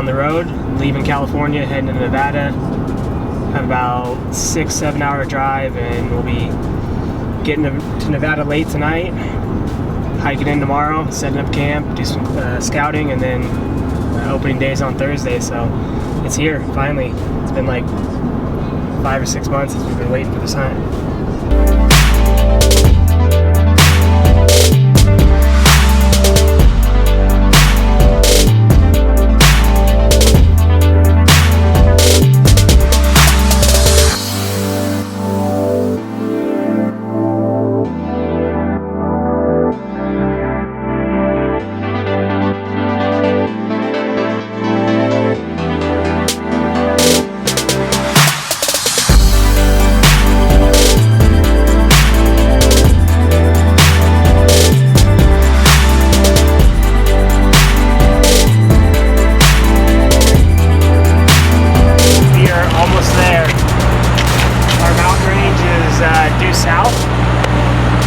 on the road, leaving California, heading to Nevada. Have about 6-7 hour drive, and we'll be getting to Nevada late tonight, hiking in tomorrow, setting up camp, do some scouting, and then opening days on Thursday. So it's here finally. It's been like 5 or 6 months since we've been waiting for this hunt.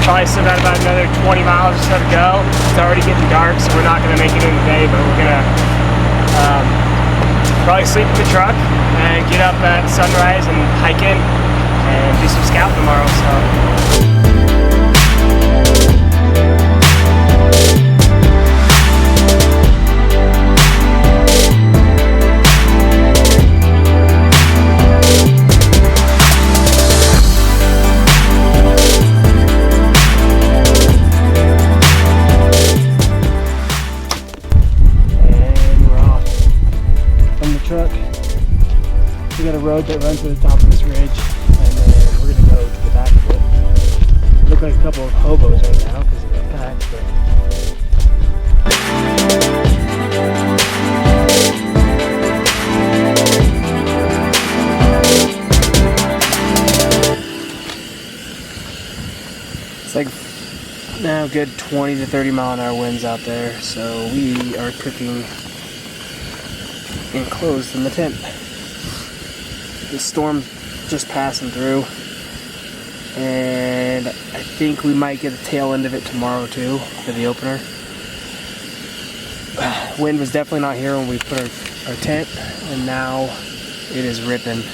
Probably still got about another 20 miles or so to go. It's already getting dark, so we're not going to make it in today, but we're going to probably sleep in the truck and get up at sunrise and hike in and do some scouting tomorrow. We got a road that runs to the top of this ridge, and then we're gonna go to the back of it. We look like a couple of hobos right now because of the pack, but it's like now good 20 to 30 mile an hour winds out there, so we are cooking enclosed in the tent. The storm's just passing through, and I think we might get the tail end of it tomorrow too for the opener. Wind was definitely not here when we put our tent, and now it is ripping.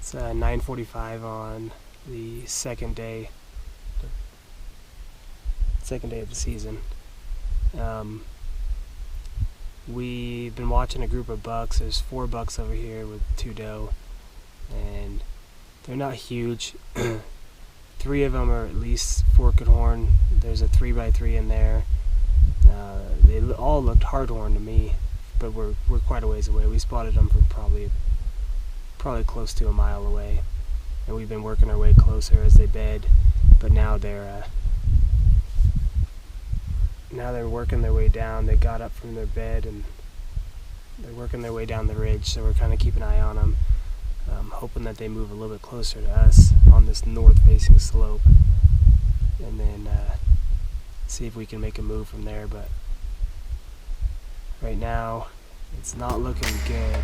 It's 9:45 on the second day of the season. We've been watching a group of bucks. There's 4 bucks over here with 2 doe, and they're not huge. 3 of them are at least forked horn. There's a 3x3 in there. They all looked hard horn to me, but we're quite a ways away. We spotted them from probably close to a mile away, and we've been working our way closer as they bed. But now they're working their way down. They got up from their bed and they're working their way down the ridge, so we're kind of keeping an eye on them, hoping that they move a little bit closer to us on this north-facing slope, and then see if we can make a move from there. But right now, it's not looking good.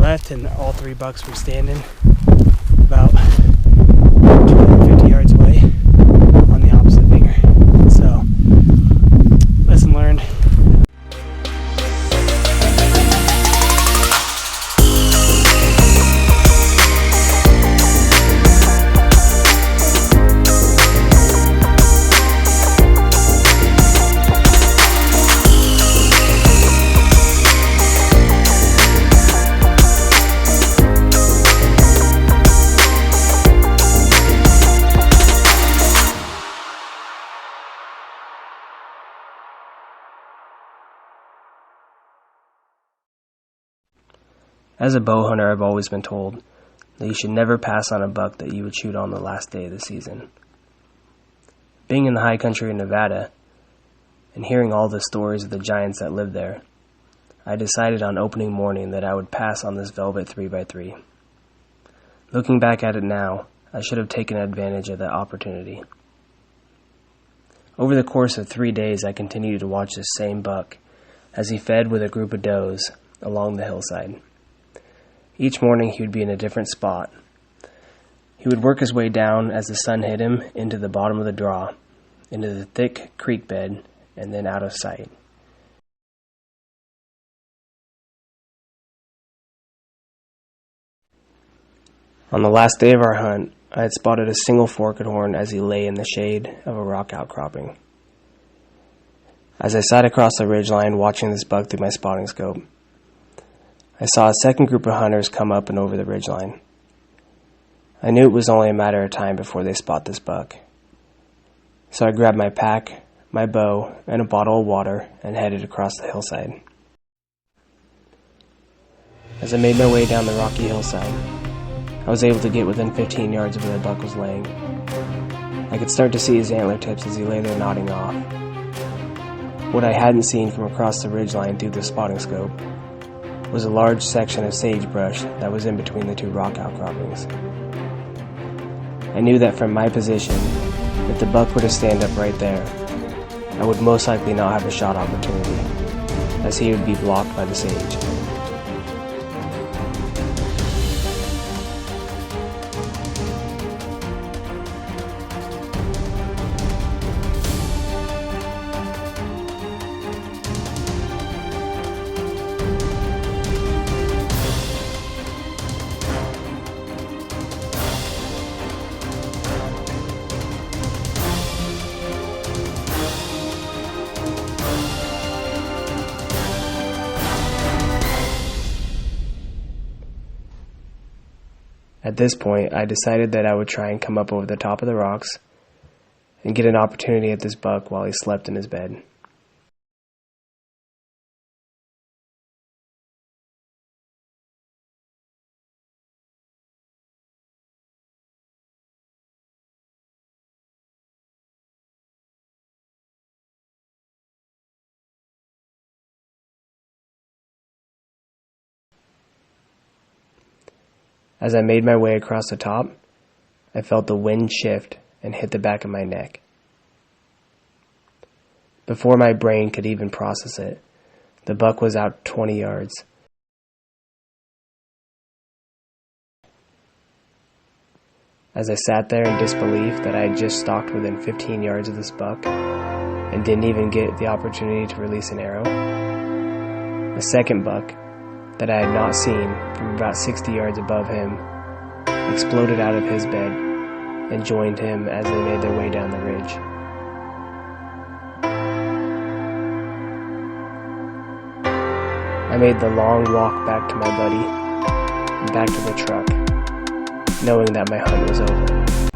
left, and all 3 bucks were standing about 250 yards away on the opposite finger. So, lesson learned. As a bow hunter, I've always been told that you should never pass on a buck that you would shoot on the last day of the season. Being in the high country in Nevada and hearing all the stories of the giants that live there, I decided on opening morning that I would pass on this velvet 3x3. Looking back at it now, I should have taken advantage of that opportunity. Over the course of 3 days, I continued to watch this same buck as he fed with a group of does along the hillside. Each morning he would be in a different spot. He would work his way down as the sun hit him into the bottom of the draw, into the thick creek bed, and then out of sight. On the last day of our hunt, I had spotted a single forked horn as he lay in the shade of a rock outcropping. As I sat across the ridgeline watching this buck through my spotting scope, I saw a second group of hunters come up and over the ridgeline. I knew it was only a matter of time before they spot this buck. So I grabbed my pack, my bow, and a bottle of water and headed across the hillside. As I made my way down the rocky hillside, I was able to get within 15 yards of where the buck was laying. I could start to see his antler tips as he lay there nodding off. What I hadn't seen from across the ridgeline through the spotting scope was a large section of sagebrush that was in between the 2 rock outcroppings. I knew that from my position, if the buck were to stand up right there, I would most likely not have a shot opportunity, as he would be blocked by the sage. At this point, I decided that I would try and come up over the top of the rocks and get an opportunity at this buck while he slept in his bed. As I made my way across the top, I felt the wind shift and hit the back of my neck. Before my brain could even process it, the buck was out 20 yards. As I sat there in disbelief that I had just stalked within 15 yards of this buck and didn't even get the opportunity to release an arrow, the second buck, that I had not seen from about 60 yards above him, exploded out of his bed and joined him as they made their way down the ridge. I made the long walk back to my buddy and back to the truck, knowing that my hunt was over.